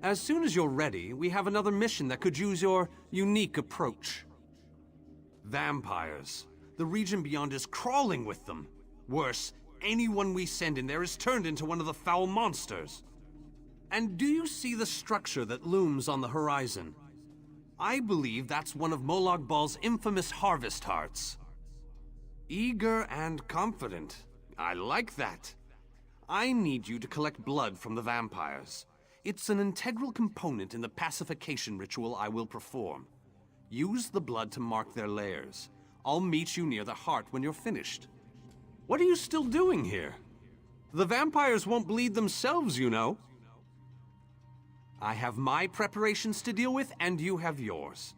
As soon as you're ready, we have another mission that could use your unique approach. Vampires. The region beyond is crawling with them. Worse, anyone we send in there is turned into one of the foul monsters. And do you see the structure that looms on the horizon? I believe that's one of Molag Bal's infamous harvest hearts. Eager and confident. I like that. I need you to collect blood from the vampires. It's an integral component in the pacification ritual I will perform. Use the blood to mark their lairs. I'll meet you near the heart when you're finished. What are you still doing here? The vampires won't bleed themselves, you know. I have my preparations to deal with, and you have yours.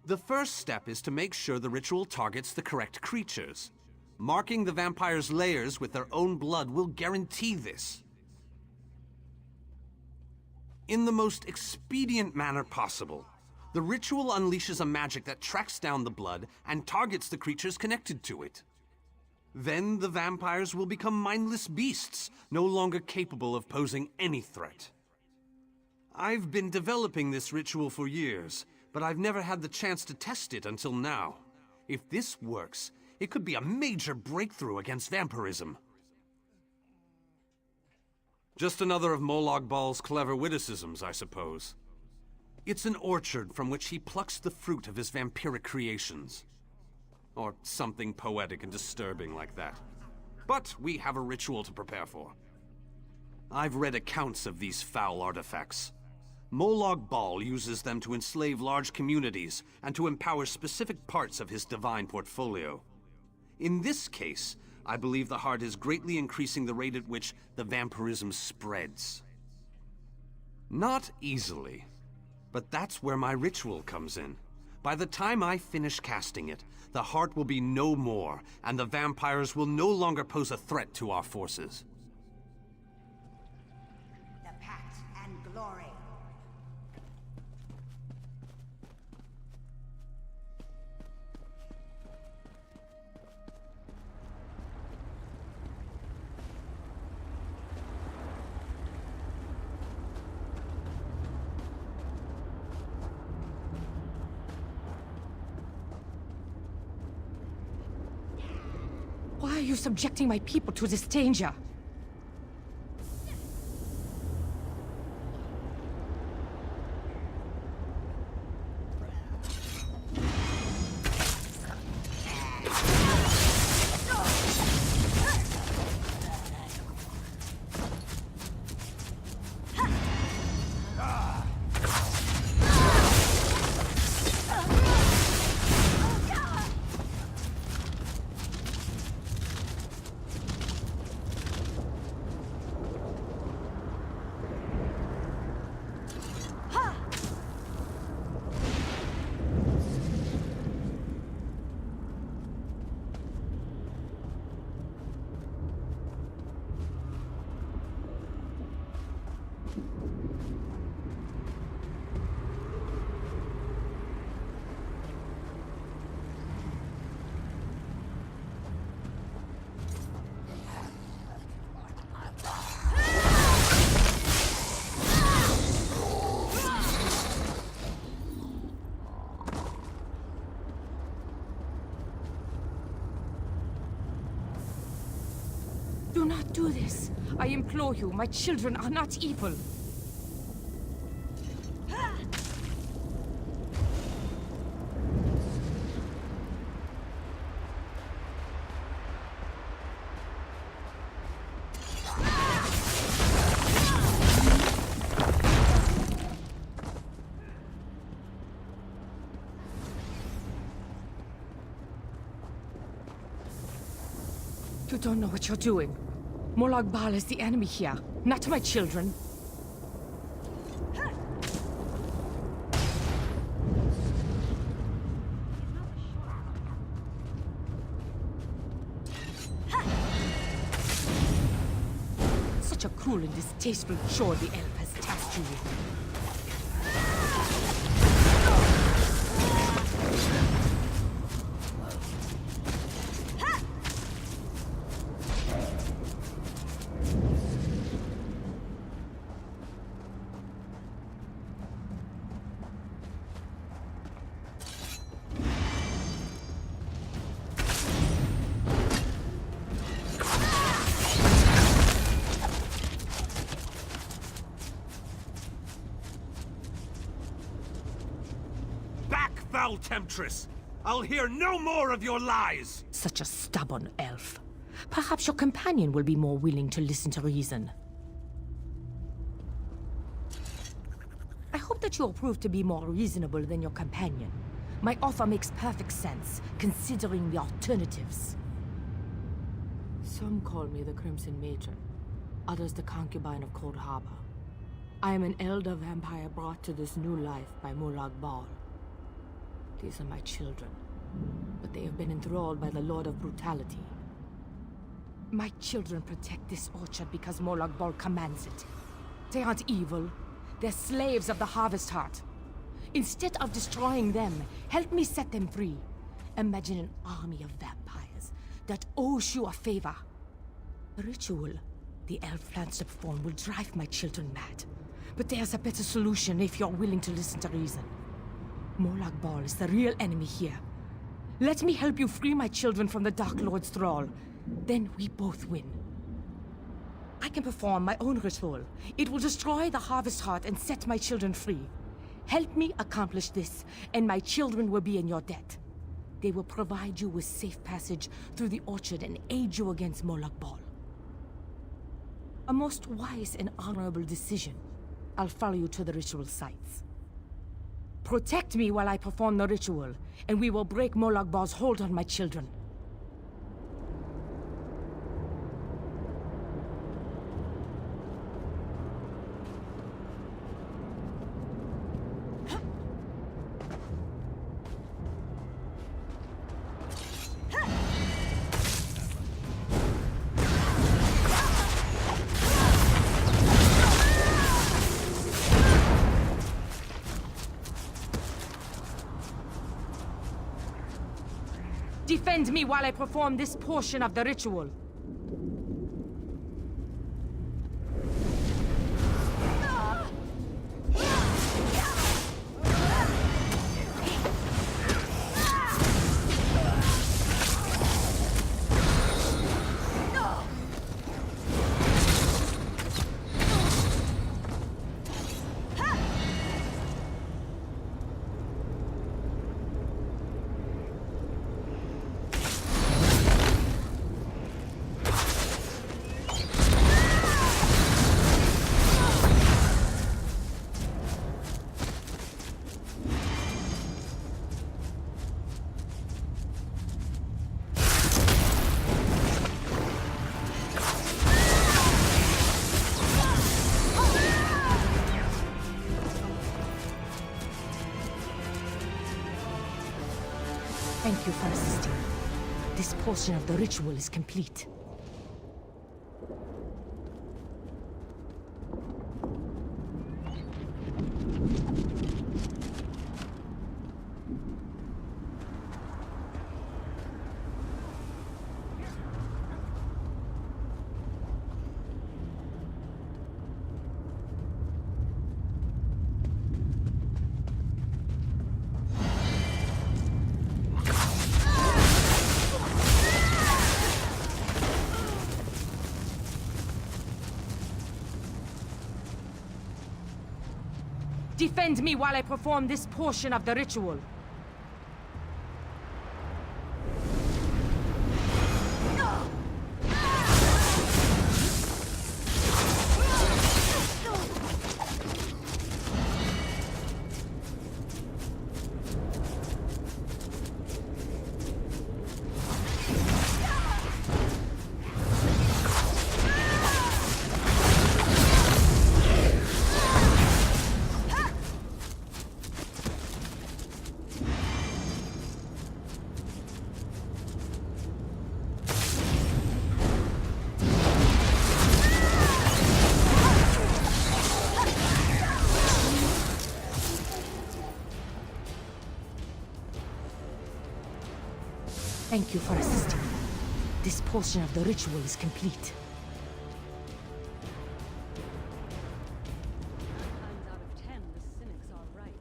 The first step is to make sure the ritual targets the correct creatures. Marking the vampires' lairs with their own blood will guarantee this. In the most expedient manner possible, the ritual unleashes a magic that tracks down the blood and targets the creatures connected to it. Then the vampires will become mindless beasts, no longer capable of posing any threat. I've been developing this ritual for years, but I've never had the chance to test it until now. If this works, it could be a major breakthrough against vampirism. Just another of Molag Bal's clever witticisms, I suppose. It's an orchard from which he plucks the fruit of his vampiric creations. Or something poetic and disturbing like that. But we have a ritual to prepare for. I've read accounts of these foul artifacts. Molag Bal uses them to enslave large communities and to empower specific parts of his divine portfolio. In this case, I believe the heart is greatly increasing the rate at which the vampirism spreads. Not easily, but that's where my ritual comes in. By the time I finish casting it, the heart will be no more, and the vampires will no longer pose a threat to our forces. The pact and glory. Why are you subjecting my people to this danger? Do not do this. I implore you, my children are not evil. You don't know what you're doing. Molag Bal is the enemy here, not my children. Such a cruel and distasteful chore the elf has tasked you with. Foul temptress! I'll hear no more of your lies! Such a stubborn elf. Perhaps your companion will be more willing to listen to reason. I hope that you'll prove to be more reasonable than your companion. My offer makes perfect sense, considering the alternatives. Some call me the Crimson Matron, others the concubine of Cold Harbor. I am an elder vampire brought to this new life by Molag Bal. These are my children, but they have been enthralled by the Lord of Brutality. My children protect this orchard because Molag Bal commands it. They aren't evil. They're slaves of the Harvest Heart. Instead of destroying them, help me set them free. Imagine an army of vampires that owes you a favor. The ritual the elf plans to perform will drive my children mad. But there's a better solution if you're willing to listen to reason. Molag Bal is the real enemy here. Let me help you free my children from the Dark Lord's thrall. Then we both win. I can perform my own ritual. It will destroy the Harvest Heart and set my children free. Help me accomplish this, and my children will be in your debt. They will provide you with safe passage through the orchard and aid you against Molag Bal. A most wise and honorable decision. I'll follow you to the ritual sites. Protect me while I perform the ritual, and we will break Molag Bal's hold on my children. Defend me while I perform this portion of the ritual. Thank you for assisting. This portion of the ritual is complete. Defend me while I perform this portion of the ritual. Thank you for assisting me. This portion of the ritual is complete. 9 times out of 10, the cynics are right.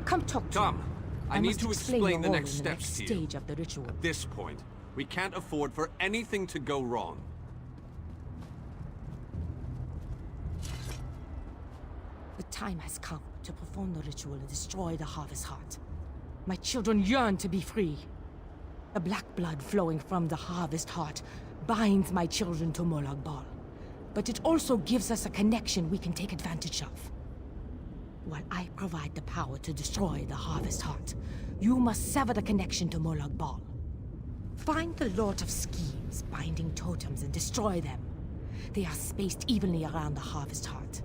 Come talk to me. Come. I need must to explain explain your the role next in steps to you. stage of the ritual. At this point, We can't afford for anything to go wrong. The time has come to perform the ritual and destroy the Harvest Heart. My children yearn to be free. The black blood flowing from the Harvest Heart binds my children to Molag Bal. But it also gives us a connection we can take advantage of. While I provide the power to destroy the Harvest Heart, you must sever the connection to Molag Bal. Find the Lord of Schemes binding totems and destroy them. They are spaced evenly around the Harvest Heart.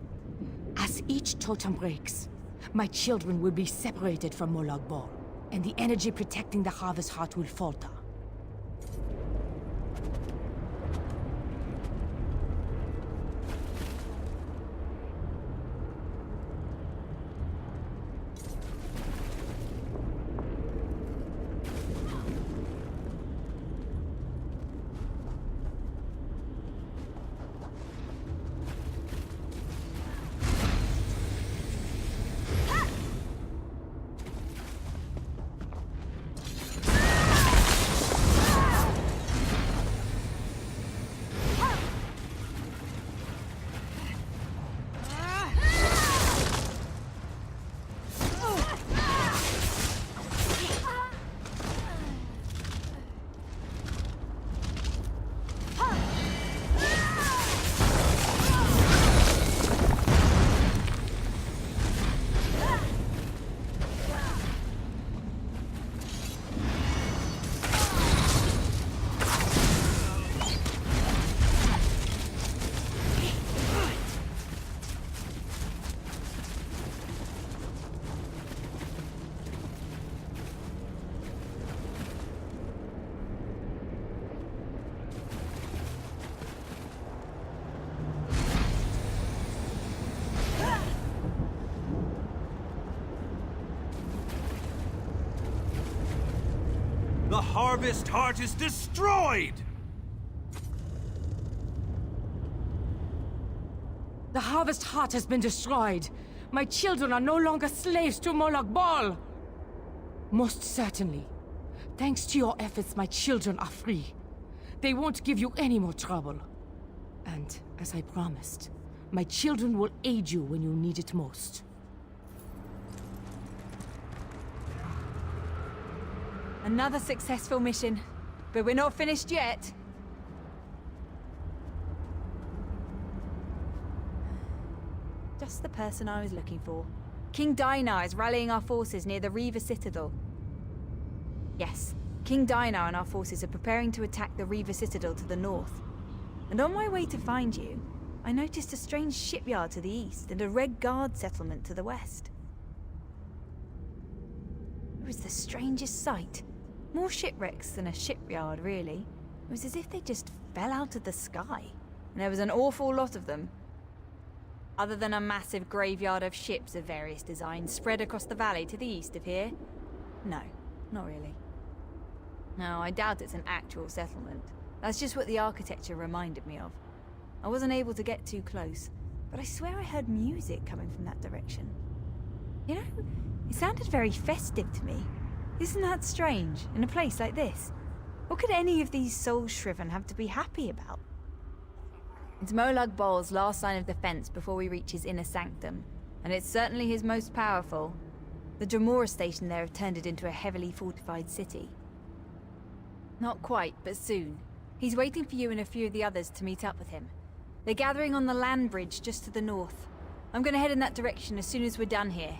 As each totem breaks, my children will be separated from Molag Bal, and the energy protecting the Harvest Heart will falter. The Harvest Heart is destroyed! The Harvest Heart has been destroyed. My children are no longer slaves to Molag Bal. Most certainly. Thanks to your efforts, my children are free. They won't give you any more trouble. And, as I promised, my children will aid you when you need it most. Another successful mission, but we're not finished yet. Just the person I was looking for. King Dainar is rallying our forces near the Reaver Citadel. Yes, King Dainar and our forces are preparing to attack the Reaver Citadel to the north. And on my way to find you, I noticed a strange shipyard to the east and a Red Guard settlement to the west. It was the strangest sight. More shipwrecks than a shipyard, really. It was as if they just fell out of the sky. And there was an awful lot of them. Other than a massive graveyard of ships of various designs spread across the valley to the east of here? No, not really. No, I doubt it's an actual settlement. That's just what the architecture reminded me of. I wasn't able to get too close, but I swear I heard music coming from that direction. You know, it sounded very festive to me. Isn't that strange, in a place like this? What could any of these soul-shriven have to be happy about? It's Molag Bal's last line of defense before we reach his inner sanctum, and it's certainly his most powerful. The Dremora station there have turned it into a heavily fortified city. Not quite, but soon. He's waiting for you and a few of the others to meet up with him. They're gathering on the land bridge just to the north. I'm gonna head in that direction as soon as we're done here.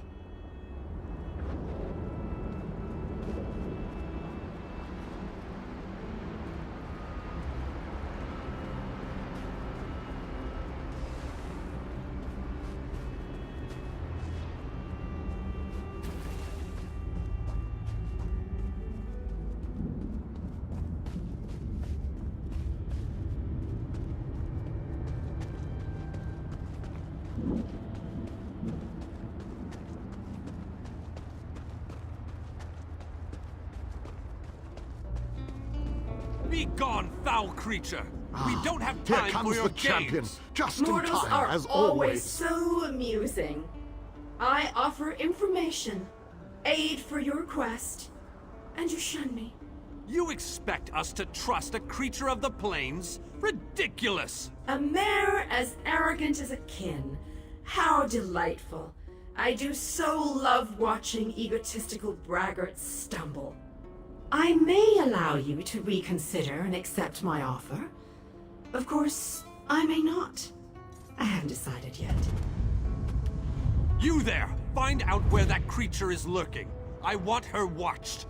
Be gone, foul creature! We don't have Here time for comes your the champion, games! just in Mortals time, are as always always. so amusing. I offer information, aid for your quest, and you shun me. You expect us to trust a creature of the plains? Ridiculous! A mare as arrogant as a kin. How delightful. I do so love watching egotistical braggarts stumble. I may allow you to reconsider and accept my offer. Of course, I may not. I haven't decided yet. You there! Find out where that creature is lurking. I want her watched.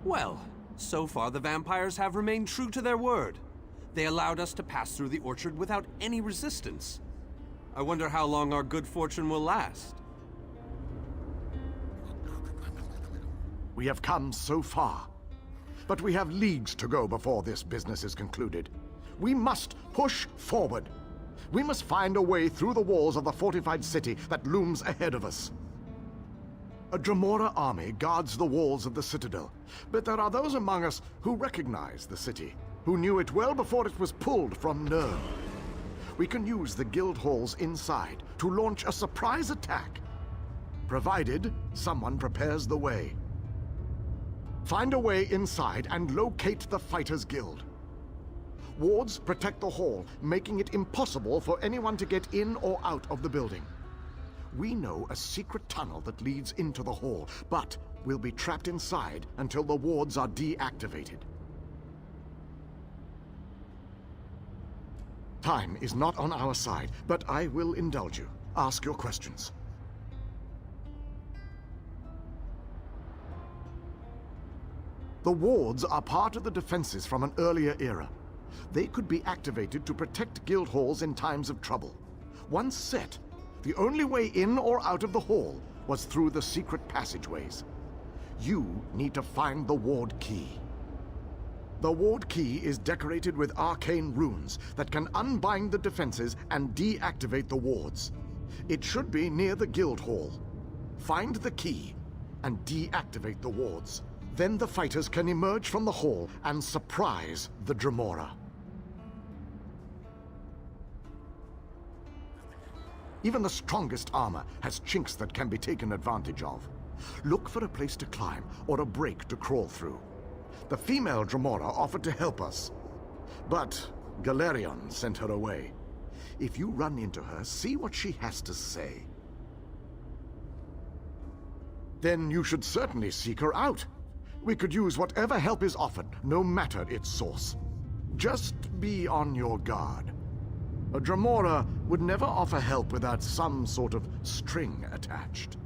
Well, so far the vampires have remained true to their word. They allowed us to pass through the orchard without any resistance. I wonder how long our good fortune will last. We have come so far, but we have leagues to go before this business is concluded. We must push forward. We must find a way through the walls of the fortified city that looms ahead of us. A Dremora army guards the walls of the Citadel, but there are those among us who recognize the city, who knew it well before it was pulled from Nurn. We can use the guild halls inside to launch a surprise attack, provided someone prepares the way. Find a way inside and locate the Fighters Guild. Wards protect the hall, making it impossible for anyone to get in or out of the building. We know a secret tunnel that leads into the hall, but we'll be trapped inside until the wards are deactivated. Time is not on our side, but I will indulge you. Ask your questions. The wards are part of the defenses from an earlier era. They could be activated to protect guild halls in times of trouble. Once set, the only way in or out of the hall was through the secret passageways. You need to find the ward key. The ward key is decorated with arcane runes that can unbind the defenses and deactivate the wards. It should be near the guild hall. Find the key and deactivate the wards. Then the fighters can emerge from the hall and surprise the Dremora. Even the strongest armor has chinks that can be taken advantage of. Look for a place to climb or a break to crawl through. The female Dremora offered to help us, but Galerion sent her away. If you run into her, see what she has to say. Then you should certainly seek her out. We could use whatever help is offered, no matter its source. Just be on your guard. A Dremora would never offer help without some sort of string attached.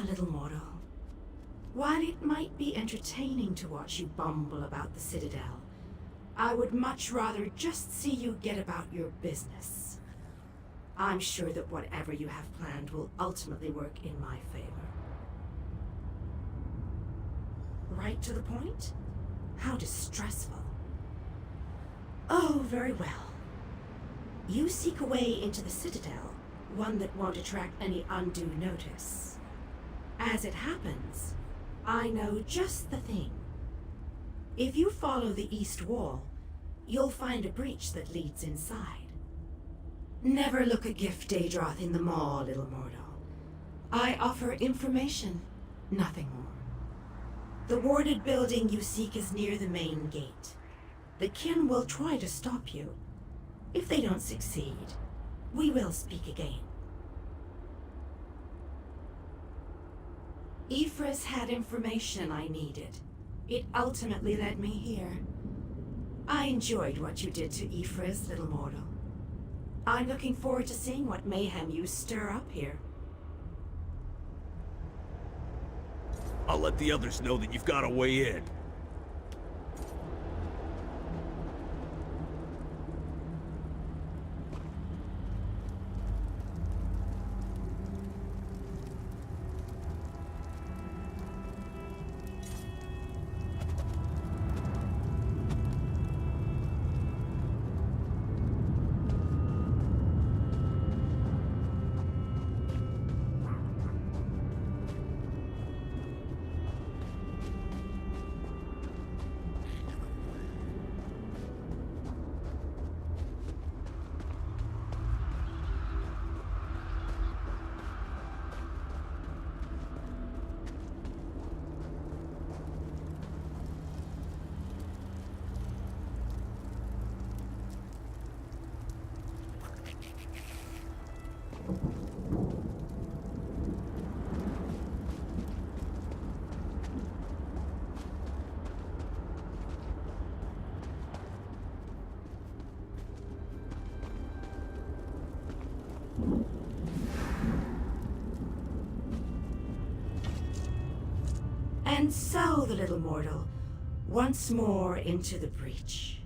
Little mortal. While it might be entertaining to watch you bumble about the Citadel, I would much rather just see you get about your business. I'm sure that whatever you have planned will ultimately work in my favor. Right to the point? How distressful. Oh, very well. You seek a way into the Citadel, one that won't attract any undue notice. As it happens, I know just the thing. If you follow the east wall, you'll find a breach that leads inside. Never look a gift Daedroth in the maw, little mortal. I offer information, nothing more. The warded building you seek is near the main gate. The kin will try to stop you. If they don't succeed, we will speak again. Ephra's had information I needed. It ultimately led me here. I enjoyed what you did to Ephra's little mortal. I'm looking forward to seeing what mayhem you stir up here. I'll let the others know that you've got a way in. And so, the little mortal, once more into the breach.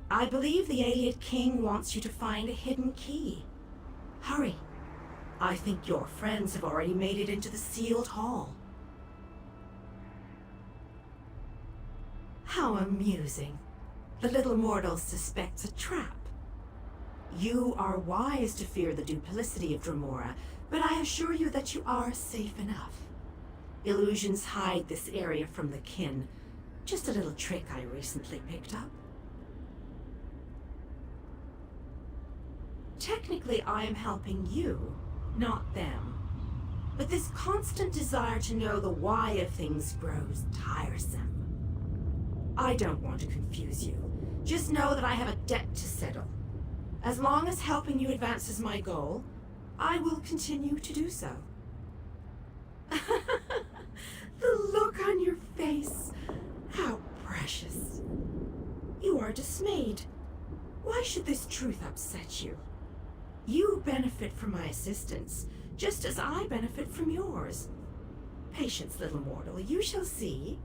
I believe the Ayleid King wants you to find a hidden key. Hurry. I think your friends have already made it into the sealed hall. How amusing. The little mortal suspects a trap. You are wise to fear the duplicity of Dremora, but I assure you that you are safe enough. Illusions hide this area from the kin. Just a little trick I recently picked up. Technically, I am helping you, not them. But this constant desire to know the why of things grows tiresome. I don't want to confuse you. Just know that I have a debt to settle. As long as helping you advances my goal, I will continue to do so. The look on your face. How precious. You are dismayed. Why should this truth upset you? You benefit from my assistance, just as I benefit from yours. Patience, little mortal, you shall see.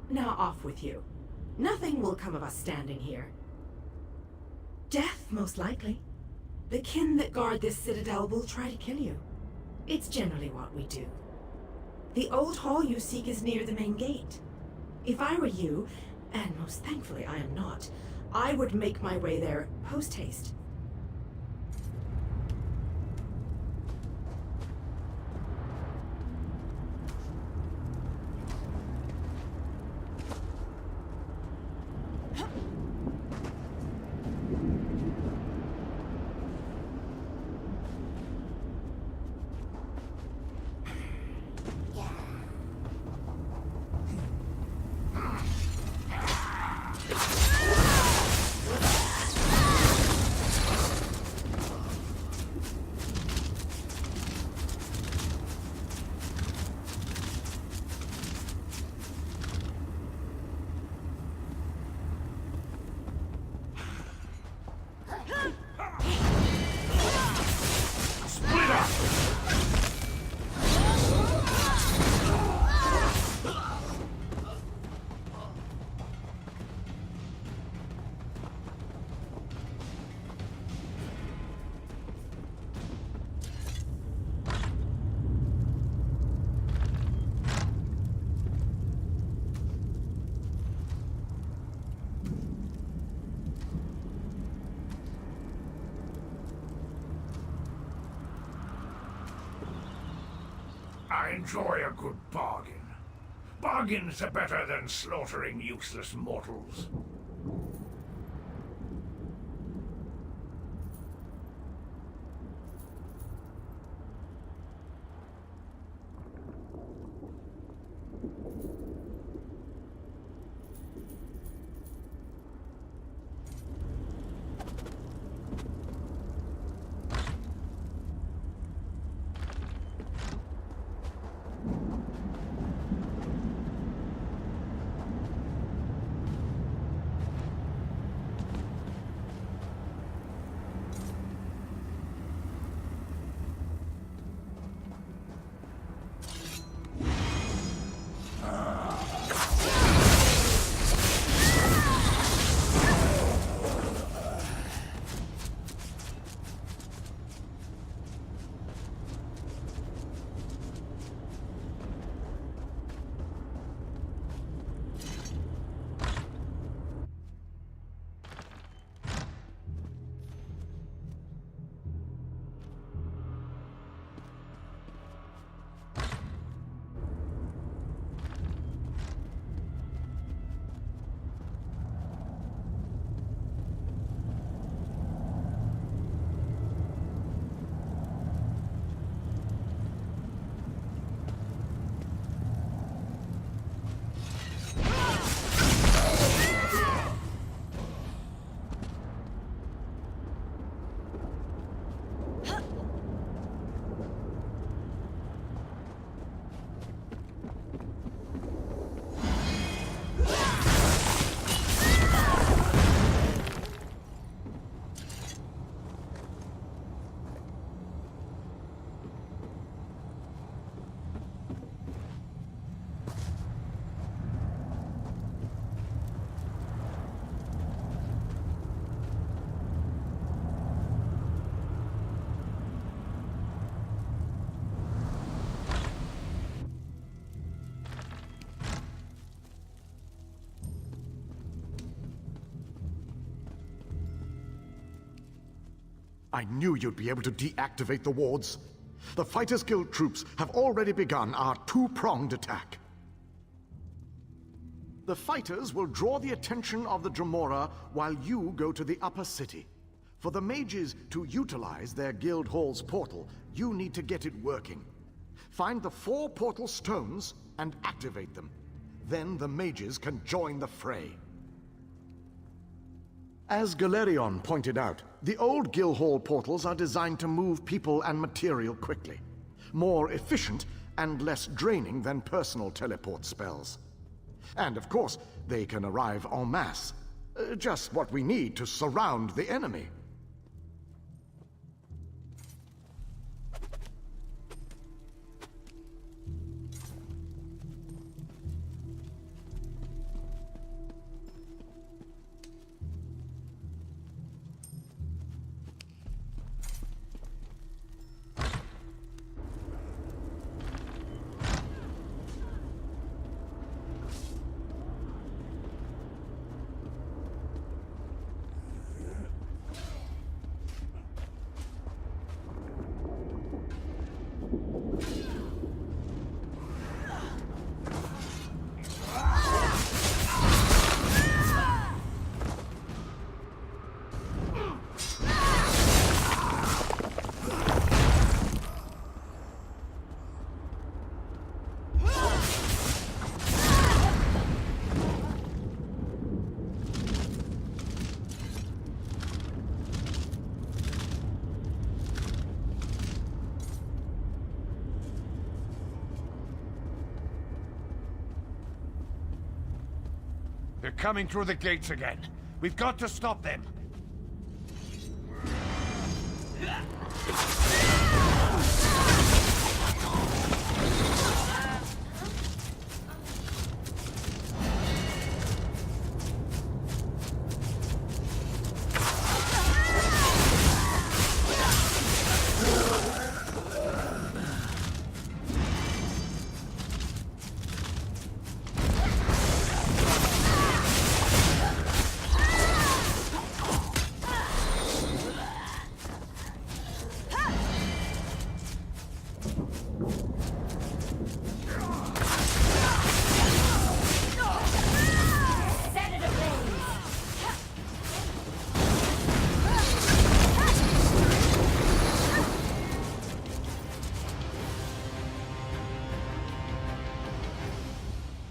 Now off with you. Nothing will come of us standing here. Death, most likely. The kin that guard this citadel will try to kill you. It's generally what we do. The old hall you seek is near the main gate. If I were you, and most thankfully I am not, I would make my way there post-haste. I enjoy a good bargain. Bargains are better than slaughtering useless mortals. I knew you'd be able to deactivate the wards. The Fighters Guild troops have already begun our two-pronged attack. The fighters will draw the attention of the Dremora while you go to the upper city. For the mages to utilize their guild hall's portal, you need to get it working. Find the 4 portal stones and activate them. Then the mages can join the fray. As Galerion pointed out, the old guild hall portals are designed to move people and material quickly. More efficient and less draining than personal teleport spells. And of course, they can arrive en masse. Just what we need to surround the enemy. They're coming through the gates again. We've got to stop them.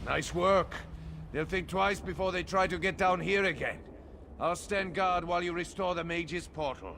Nice work. They'll think twice before they try to get down here again. I'll stand guard while you restore the mage's portal.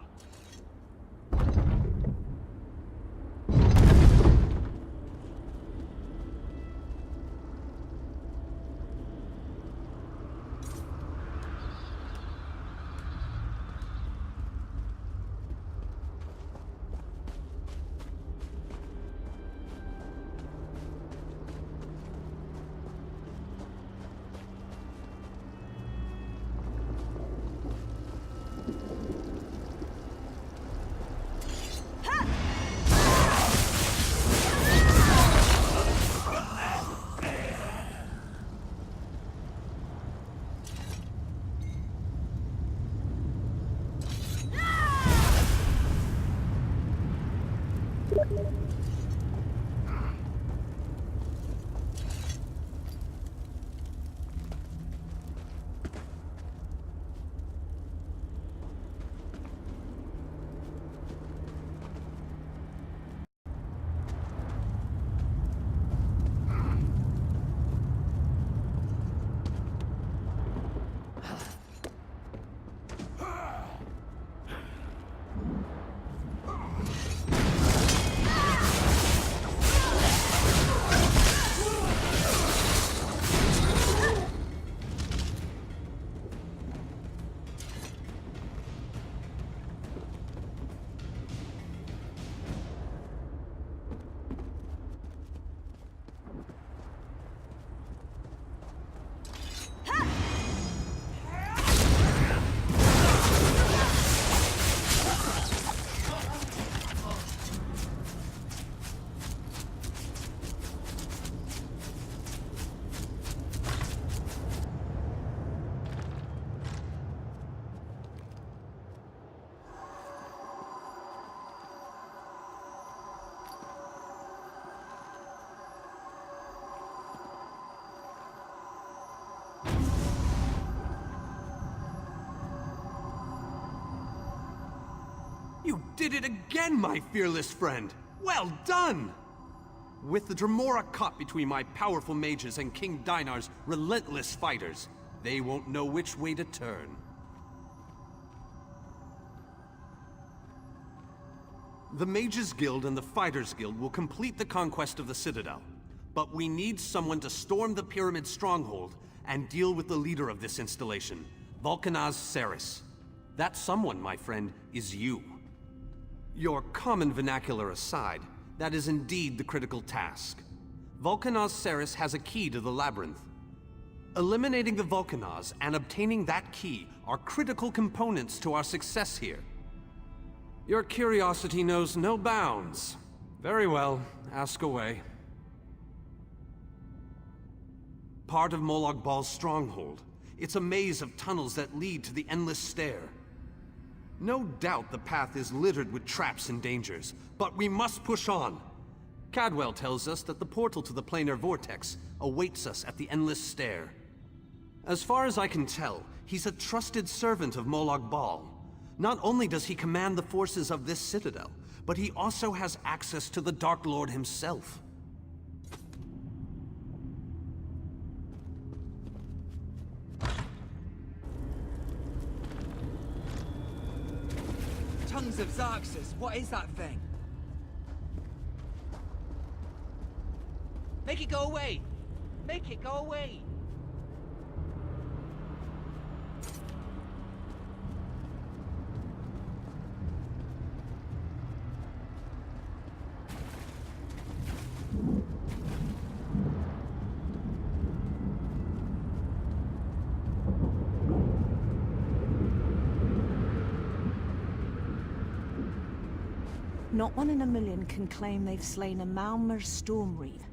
You did it again, my fearless friend! Well done! With the Dremora caught between my powerful mages and King Dinar's relentless fighters, they won't know which way to turn. The Mages Guild and the Fighters Guild will complete the conquest of the Citadel. But we need someone to storm the Pyramid stronghold and deal with the leader of this installation, Vulcanaz Ceres. That someone, my friend, is you. Your common vernacular aside, that is indeed the critical task. Vulcanaz Ceres has a key to the labyrinth. Eliminating the Vulcanaz and obtaining that key are critical components to our success here. Your curiosity knows no bounds. Very well, ask away. Part of Molag Bal's stronghold. It's a maze of tunnels that lead to the Endless Stair. No doubt the path is littered with traps and dangers, but we must push on. Cadwell tells us that the portal to the planar vortex awaits us at the Endless Stair. As far as I can tell, he's a trusted servant of Molag Bal. Not only does he command the forces of this citadel, but he also has access to the Dark Lord himself. Tongues of Xarxus, what is that thing? Make it go away! Make it go away! Not one in a million can claim they've slain a Malmer Storm Reaver.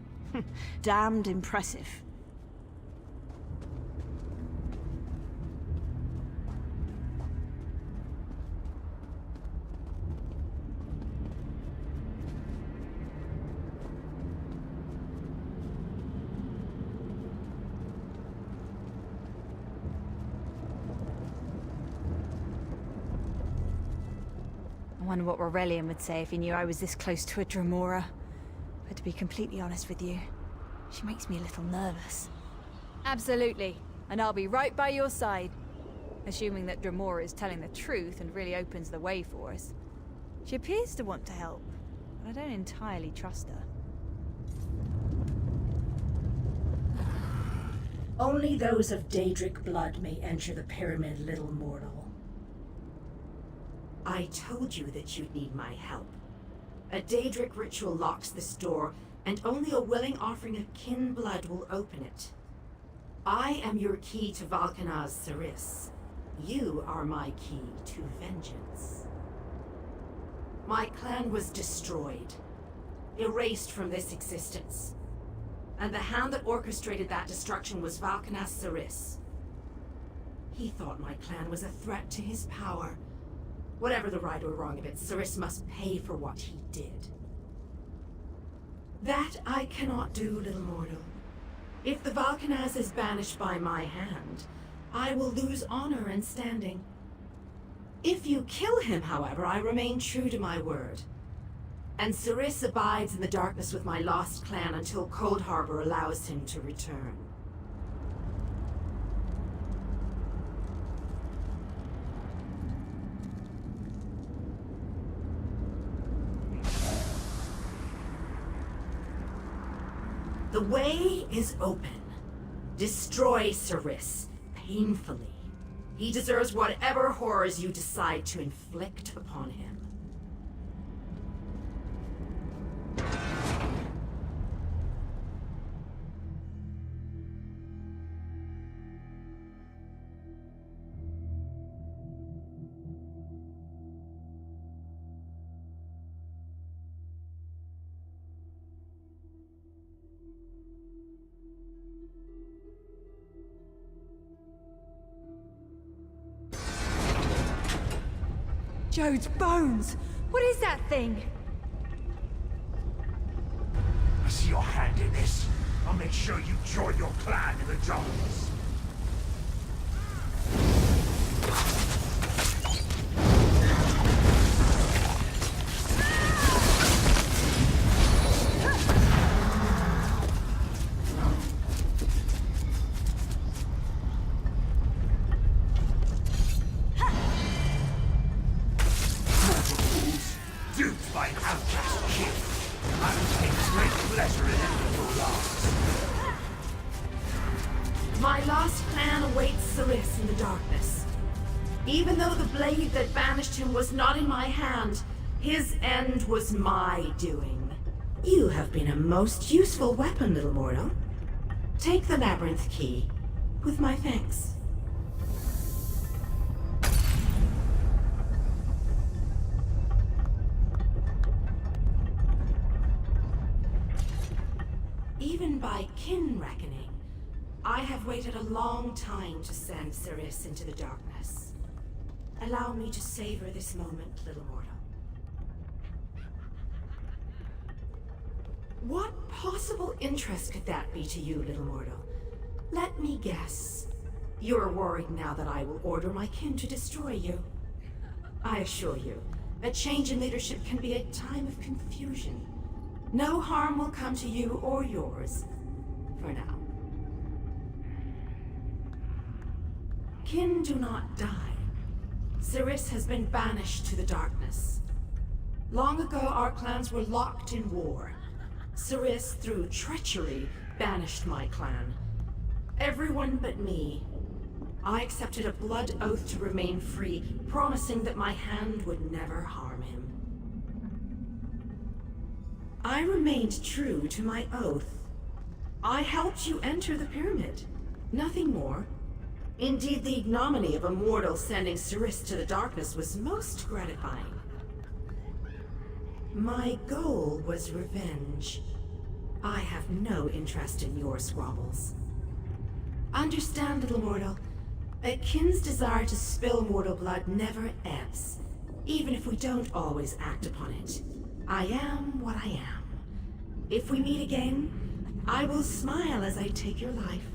Damned impressive. I wonder what Aurelian would say if he knew I was this close to a Dremora. But to be completely honest with you, she makes me a little nervous. Absolutely, and I'll be right by your side. Assuming that Dremora is telling the truth and really opens the way for us. She appears to want to help, but I don't entirely trust her. Only those of Daedric blood may enter the pyramid, little mortal. I told you that you'd need my help. A Daedric ritual locks this door, and only a willing offering of kin blood will open it. I am your key to Vulcanaz Ceres. You are my key to vengeance. My clan was destroyed, erased from this existence. And the hand that orchestrated that destruction was Vulcanaz Ceres. He thought my clan was a threat to his power. Whatever the right or wrong of it, Ceres must pay for what he did. That I cannot do, little mortal. If the Vulcanaz is banished by my hand, I will lose honor and standing. If you kill him, however, I remain true to my word. And Ceres abides in the darkness with my lost clan until Cold Harbor allows him to return. The way is open. Destroy Ceres, painfully. He deserves whatever horrors you decide to inflict upon him. Jode's bones! What is that thing? I see your hand in this. I'll make sure you join your clan in the jungles. by an outcast king. I will take great pleasure in ending your loss. My last plan awaits Ceres in the darkness. Even though the blade that banished him was not in my hand, his end was my doing. You have been a most useful weapon, little mortal. Take the labyrinth key, with my thanks. Even by kin reckoning, I have waited a long time to send Ceres into the darkness. Allow me to savor this moment, little mortal. What possible interest could that be to you, little mortal? Let me guess. You're worried now that I will order my kin to destroy you. I assure you, a change in leadership can be a time of confusion. No harm will come to you or yours, for now. Kin do not die. Ceres has been banished to the darkness. Long ago, our clans were locked in war. Ceres, through treachery, banished my clan. Everyone but me. I accepted a blood oath to remain free, promising that my hand would never harm him. I remained true to my oath. I helped you enter the pyramid. Nothing more. Indeed, the ignominy of a mortal sending Ceres to the darkness was most gratifying. My goal was revenge. I have no interest in your squabbles. Understand, little mortal, a kin's desire to spill mortal blood never ebbs, even if we don't always act upon it. I am what I am. If we meet again, I will smile as I take your life.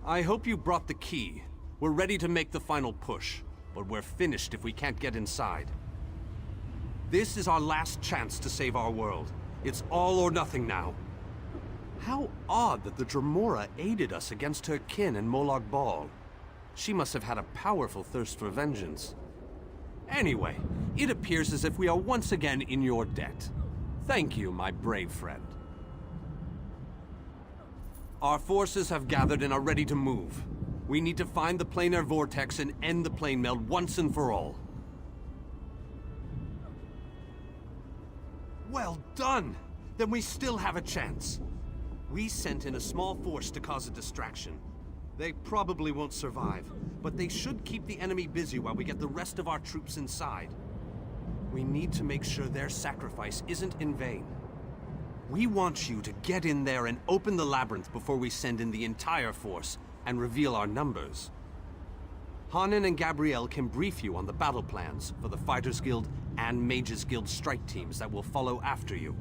I hope you brought the key. We're ready to make the final push, but we're finished if we can't get inside. This is our last chance to save our world. It's all or nothing now. How odd that the Dremora aided us against her kin in Molag Bal. She must have had a powerful thirst for vengeance. Anyway, it appears as if we are once again in your debt. Thank you, my brave friend. Our forces have gathered and are ready to move. We need to find the planar vortex and end the plane meld once and for all. Well done! Then we still have a chance. We sent in a small force to cause a distraction. They probably won't survive, but they should keep the enemy busy while we get the rest of our troops inside. We need to make sure their sacrifice isn't in vain. We want you to get in there and open the labyrinth before we send in the entire force and reveal our numbers. Hanan and Gabrielle can brief you on the battle plans for the Fighters Guild and Mages Guild strike teams that will follow after you.